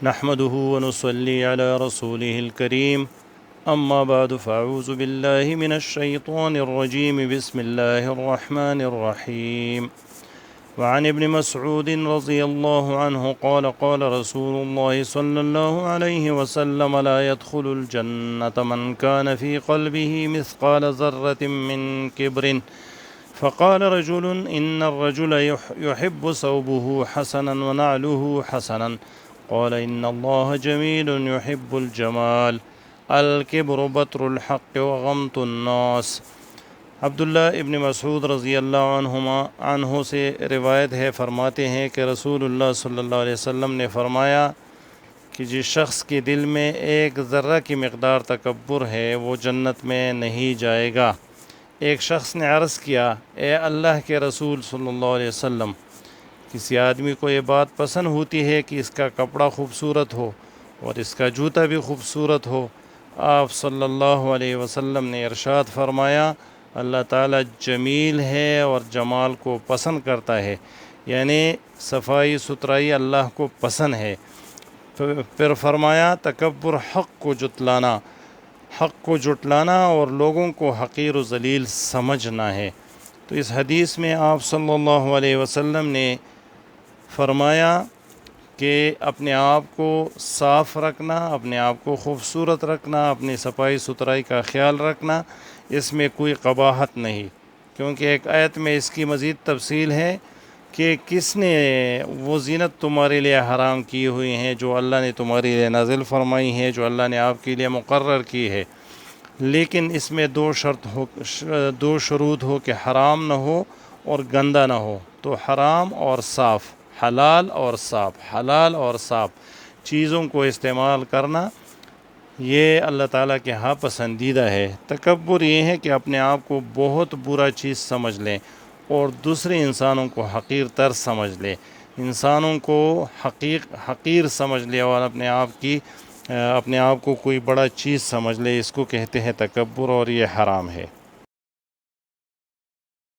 نحمده ونصلي على رسوله الكريم أما بعد فأعوذ بالله من الشيطان الرجيم بسم الله الرحمن الرحيم وعن ابن مسعود رضي الله عنه قال قال رسول الله صلى الله عليه وسلم لا يدخل الجنة من كان في قلبه مثقال ذرة من كبر فقال رجل إن الرجل يحب ثوبه حسنا ونعله حسنا قال إن الله جميل يحب الجمال الكبر بطر الحق وغمط الناس۔ عبداللہ ابن مسعود رضی اللہ عنہ سے روایت ہے، فرماتے ہیں کہ رسول اللہ صلی اللہ علیہ وسلم نے فرمایا کہ جس شخص کے دل میں ایک ذرہ کی مقدار تکبر ہے وہ جنت میں نہیں جائے گا۔ ایک شخص نے عرض کیا، اے اللہ کے رسول صلی اللہ علیہ وسلم، کسی آدمی کو یہ بات پسند ہوتی ہے کہ اس کا کپڑا خوبصورت ہو اور اس کا جوتا بھی خوبصورت ہو۔ آپ صلی اللہ علیہ وسلم نے ارشاد فرمایا، اللہ تعالیٰ جمیل ہے اور جمال کو پسند کرتا ہے، یعنی صفائی ستھرائی اللہ کو پسند ہے۔ پھر فرمایا تکبر حق کو جٹلانا اور لوگوں کو حقیر و ذلیل سمجھنا ہے۔ تو اس حدیث میں آپ صلی اللہ علیہ وسلم نے فرمایا کہ اپنے آپ کو صاف رکھنا، اپنے آپ کو خوبصورت رکھنا، اپنی صفائی ستھرائی کا خیال رکھنا، اس میں کوئی قباحت نہیں، کیونکہ ایک آیت میں اس کی مزید تفصیل ہے کہ کس نے وہ زینت تمہارے لیے حرام کی ہوئی ہیں جو اللہ نے تمہارے لیے نازل فرمائی ہیں، جو اللہ نے آپ کے لیے مقرر کی ہے، لیکن اس میں دو شروط ہو کہ حرام نہ ہو اور گندہ نہ ہو۔ تو حرام اور صاف، حلال اور صاف چیزوں کو استعمال کرنا یہ اللہ تعالیٰ کے ہاں پسندیدہ ہے۔ تکبر یہ ہے کہ اپنے آپ کو بہت برا چیز سمجھ لیں اور دوسرے انسانوں کو حقیر تر سمجھ لیں، انسانوں کو حقیر سمجھ لے اور اپنے آپ کو کوئی بڑا چیز سمجھ لے، اس کو کہتے ہیں تکبر، اور یہ حرام ہے۔